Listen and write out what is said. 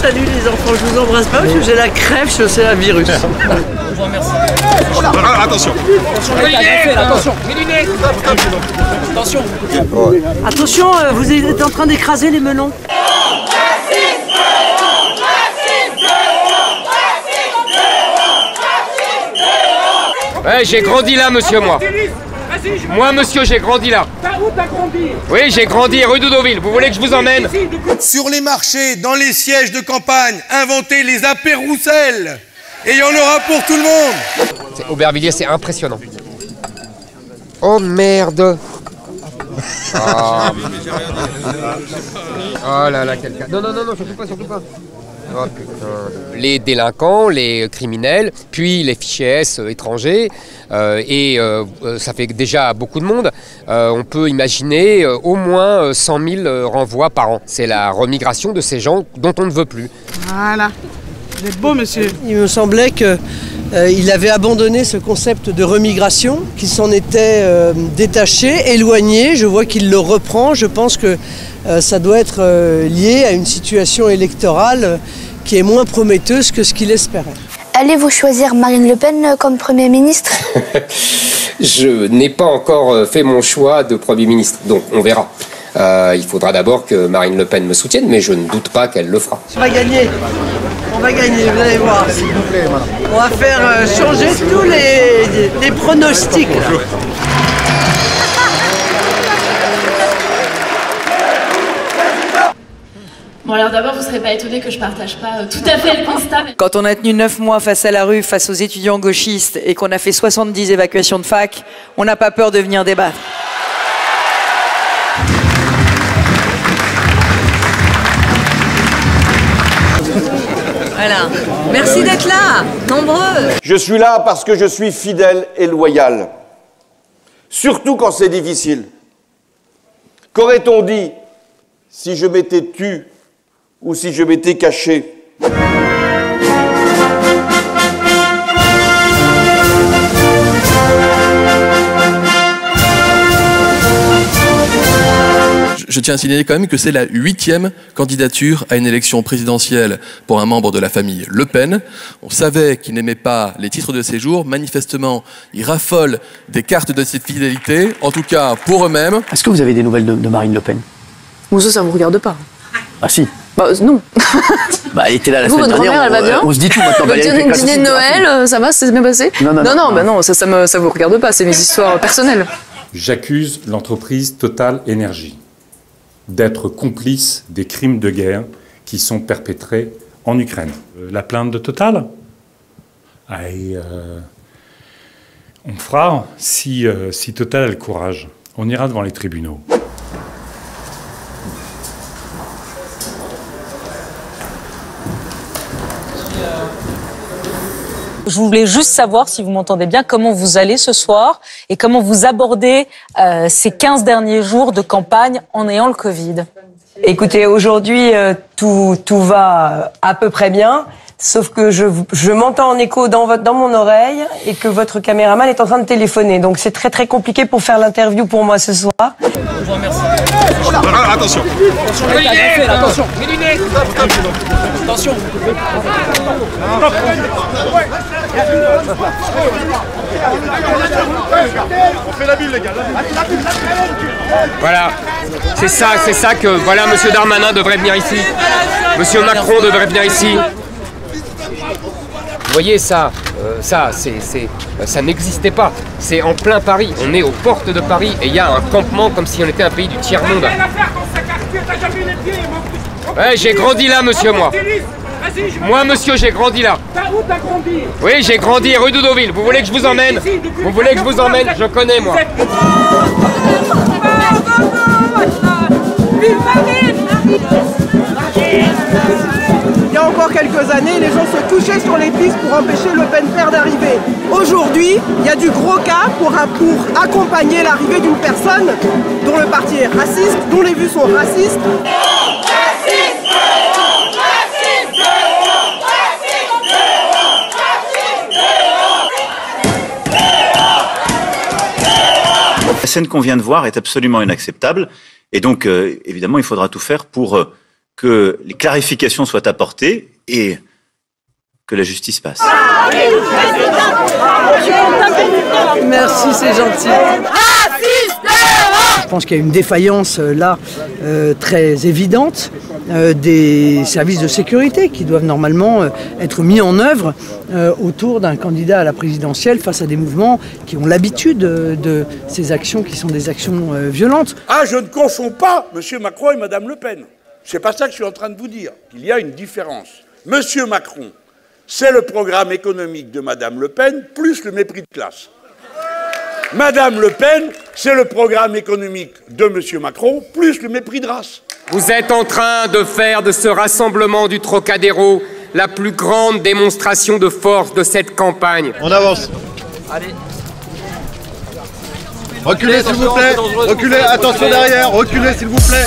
Salut les enfants, je vous embrasse pas parce que j'ai la crève, c'est un virus. Je vous remercie. Attention. Attention. Attention. Attention, vous êtes en train d'écraser les melons. Ouais, j'ai grandi là, monsieur, moi. Moi, monsieur, j'ai grandi là. Où t'as grandi? Oui, j'ai grandi rue d'Oudoville. Vous voulez que je vous emmène? Sur les marchés, dans les sièges de campagne, inventez les apéroussels. Et il y en aura pour tout le monde. Aubervilliers, c'est impressionnant. Oh merde. Oh là là, quelqu'un. Non, surtout pas. Oh putain. Les délinquants, les criminels, puis les fichiers S étrangers, ça fait déjà beaucoup de monde. On peut imaginer au moins 100 000 renvois par an. C'est la remigration de ces gens dont on ne veut plus. Voilà. Vous êtes beau, monsieur. Il me semblait qu'il avait abandonné ce concept de remigration, qu'il s'en était détaché, éloigné. Je vois qu'il le reprend. Je pense que ça doit être lié à une situation électorale qui est moins prometteuse que ce qu'il espérait. Allez-vous choisir Marine Le Pen comme Premier ministre? Je n'ai pas encore fait mon choix de Premier ministre, donc on verra. Il faudra d'abord que Marine Le Pen me soutienne, mais je ne doute pas qu'elle le fera. On va gagner, vous allez voir. S'il vous plaît, madame. On va faire changer tous les pronostics. Là. Bon alors d'abord, vous ne serez pas étonnés que je ne partage pas tout à fait le constat. Mais... Quand on a tenu 9 mois face à la rue, face aux étudiants gauchistes, et qu'on a fait 70 évacuations de fac, on n'a pas peur de venir débattre. Voilà. Merci d'être là, nombreux. Je suis là parce que je suis fidèle et loyal. Surtout quand c'est difficile. Qu'aurait-on dit si je m'étais tu ou si je m'étais caché? Je tiens à signaler quand même que c'est la 8e candidature à une élection présidentielle pour un membre de la famille Le Pen. On savait qu'il n'aimait pas les titres de séjour. Manifestement, il raffole des cartes de cette fidélité, en tout cas pour eux-mêmes. Est-ce que vous avez des nouvelles de Marine Le Pen? Bon, ça vous regarde pas. Ah si. Bah non. Bah elle était là la Vous, semaine votre dernière. grand-mère, elle va bien? On se dit tout maintenant. Votre dîner de Noël, ça va, c'est bien passé? Non, ça vous regarde pas, c'est mes histoires personnelles. J'accuse l'entreprise Total Énergie d'être complice des crimes de guerre qui sont perpétrés en Ukraine. La plainte de Total, on fera si Total a le courage. On ira devant les tribunaux. Je voulais juste savoir, si vous m'entendez bien, comment vous allez ce soir et comment vous abordez ces 15 derniers jours de campagne en ayant le Covid. Écoutez, aujourd'hui, tout va à peu près bien, sauf que je m'entends en écho dans mon oreille et que votre caméraman est en train de téléphoner. Donc c'est très très compliqué pour faire l'interview pour moi ce soir. Je vous remercie. Attention. Attention. Attention. On fait la bulle, les gars. Voilà, c'est ça que voilà, Monsieur Darmanin devrait venir ici. Monsieur Macron devrait venir ici. Vous voyez ça, ça n'existait pas. C'est en plein Paris. On est aux portes de Paris et il y a un campement comme si on était un pays du tiers-monde. Ouais, j'ai grandi là, monsieur, moi. Moi, monsieur, j'ai grandi là. Où t'as grandi? Oui, j'ai grandi rue d'Oudoville. Vous voulez que je vous emmène? Vous voulez que je vous emmène? Je connais, moi. Il y a encore quelques années, les gens se touchaient sur les pistes pour empêcher Le Pen père d'arriver. Aujourd'hui, il y a du gros cas pour accompagner l'arrivée d'une personne dont le parti est raciste, dont les vues sont racistes. La scène qu'on vient de voir est absolument inacceptable et donc évidemment il faudra tout faire pour que les clarifications soient apportées et que la justice passe. Merci, c'est gentil. Je pense qu'il y a une défaillance là très évidente des services de sécurité qui doivent normalement être mis en œuvre autour d'un candidat à la présidentielle face à des mouvements qui ont l'habitude de ces actions qui sont des actions violentes. Ah, je ne confonds pas M. Macron et Mme Le Pen. C'est pas ça que je suis en train de vous dire. Il y a une différence. M. Macron, c'est le programme économique de Mme Le Pen plus le mépris de classe. Madame Le Pen, c'est le programme économique de M. Macron, plus le mépris de race. Vous êtes en train de faire de ce rassemblement du Trocadéro la plus grande démonstration de force de cette campagne. On avance. Allez. Reculez s'il vous plaît. Reculez, attention derrière. Reculez s'il vous plaît.